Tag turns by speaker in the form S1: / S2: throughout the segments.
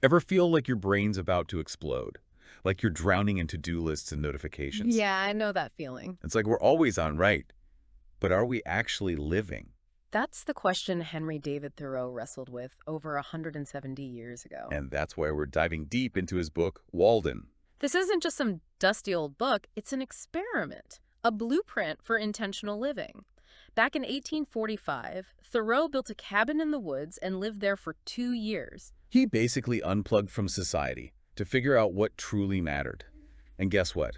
S1: Ever feel like your brain's about to explode? Like you're drowning in to-do lists and notifications?
S2: Yeah, I know that feeling.
S1: It's like we're always on, right? But are we actually living?
S2: That's the question Henry David Thoreau wrestled with over 170 years ago.
S1: And that's why we're diving deep into his book, Walden.
S2: This isn't just some dusty old book, it's an experiment, a blueprint for intentional living. Back in 1845, Thoreau built a cabin in the woods and lived there for 2 years.
S1: He basically unplugged from society to figure out what truly mattered. And guess what?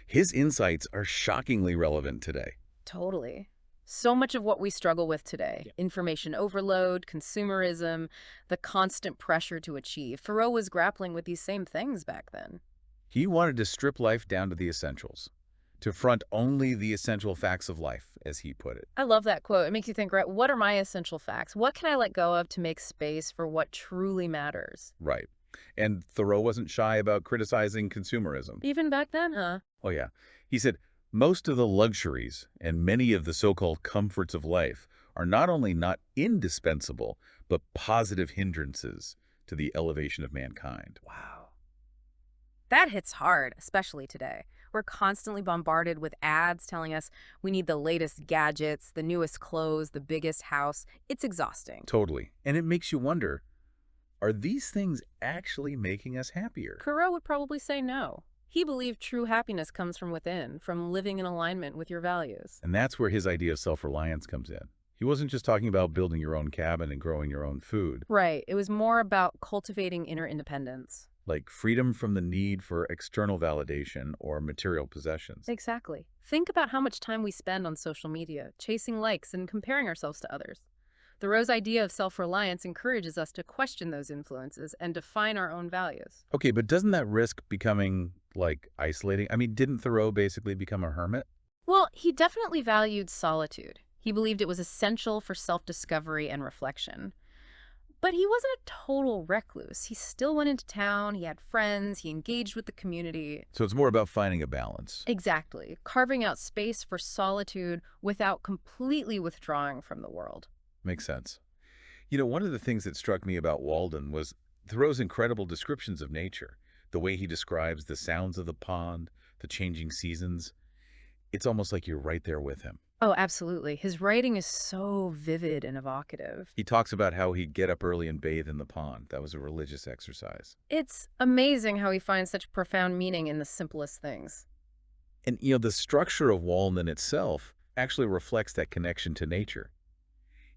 S1: His insights are shockingly relevant today.
S2: Totally. So much of what we struggle with today,
S1: Yeah.
S2: information overload, consumerism, the constant pressure to achieve. Thoreau was grappling with these same things back then.
S1: He wanted to strip life down to the essentials, to front only the essential facts of life, as he put it.
S2: I love that quote. It makes you think, right, what are my essential facts? What can I let go of to make space for what truly matters?
S1: Right. And Thoreau wasn't shy about criticizing consumerism.
S2: Even back then, huh?
S1: Oh, yeah. He said, most of the luxuries and many of the so-called comforts of life are not only not indispensable, but positive hindrances to the elevation of mankind.
S2: Wow. That hits hard, especially today. We're constantly bombarded with ads telling us we need the latest gadgets, the newest clothes, the biggest house. It's exhausting.
S1: Totally. And it makes you wonder, are these things actually making us happier?
S2: Thoreau would probably say no. He believed true happiness comes from within, from living in alignment with your values.
S1: And that's where his idea of self-reliance comes in. He wasn't just talking about building your own cabin and growing your own food,
S2: Right. It was more about cultivating inner independence.
S1: like freedom from the need for external validation or material possessions.
S2: Exactly. Think about how much time we spend on social media, chasing likes and comparing ourselves to others. Thoreau's idea of self-reliance encourages us to question those influences and define our own values.
S1: Okay, but doesn't that risk becoming, like, isolating? I mean, didn't Thoreau basically become a hermit?
S2: Well, he definitely valued solitude. He believed it was essential for self-discovery and reflection. But he wasn't a total recluse. He still went into town, he had friends, he engaged with the community.
S1: So it's more about finding a balance.
S2: Exactly. Carving out space for solitude without completely withdrawing from the world.
S1: Makes sense. You know, one of the things that struck me about Walden was Thoreau's incredible descriptions of nature, the way he describes the sounds of the pond, the changing seasons. It's almost like you're right there with him.
S2: Oh, absolutely. His writing is so vivid and evocative.
S1: He talks about how he'd get up early and bathe in the pond. That was a religious exercise.
S2: It's amazing how he finds such profound meaning in the simplest things.
S1: And, you know, the structure of Walden itself actually reflects that connection to nature.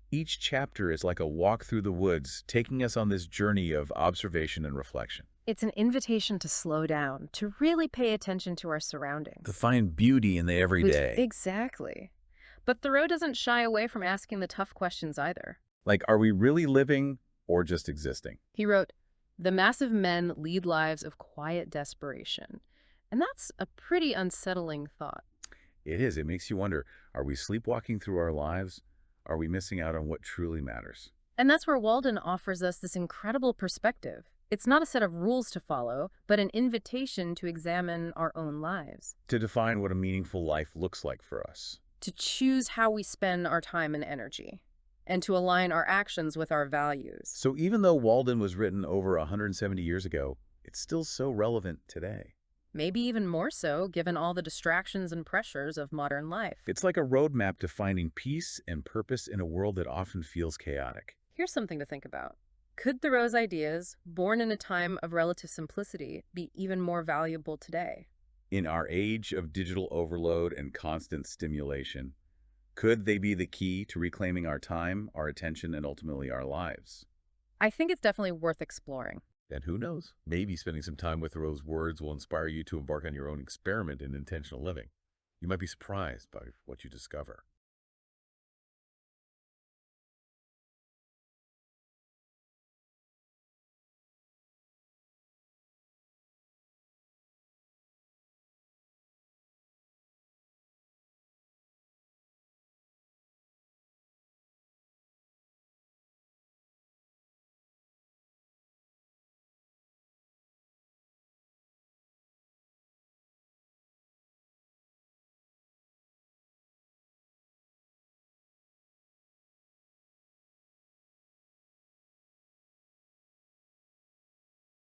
S1: Each chapter is like a walk through the woods, taking us on this journey of observation and reflection.
S2: It's an invitation to slow down, to really pay attention to our
S1: To
S2: surroundings.
S1: find beauty in the everyday.
S2: Exactly. But Thoreau doesn't shy away from asking the tough questions either.
S1: Like, are we really living or just existing?
S2: He wrote, "The massive men lead lives of quiet desperation." And that's a pretty unsettling thought.
S1: It is. It makes you wonder, are we sleepwalking through our lives? Are we missing out on what truly matters?
S2: And that's where Walden offers us this incredible perspective. It's not a set of rules to follow, but an invitation to examine our own lives,
S1: To define what a meaningful life looks like for us.
S2: to choose how we spend our time and energy, and to align our actions with our values.
S1: So even though Walden was written over 170 years ago, it's still so relevant today.
S2: Maybe even more so, given all the distractions and pressures of modern life.
S1: It's like a roadmap to finding peace and purpose in a world that often feels chaotic.
S2: Here's something to think about. Could Thoreau's ideas, born in a time of relative simplicity, be even more valuable today?
S1: In our age of digital overload and constant stimulation, could they be the key to reclaiming our time, our attention, and ultimately our lives?
S2: I think it's definitely worth exploring.
S1: And who knows? Maybe spending some time with Thoreau's words will inspire you to embark on your own experiment in intentional living. You might be surprised by what you discover.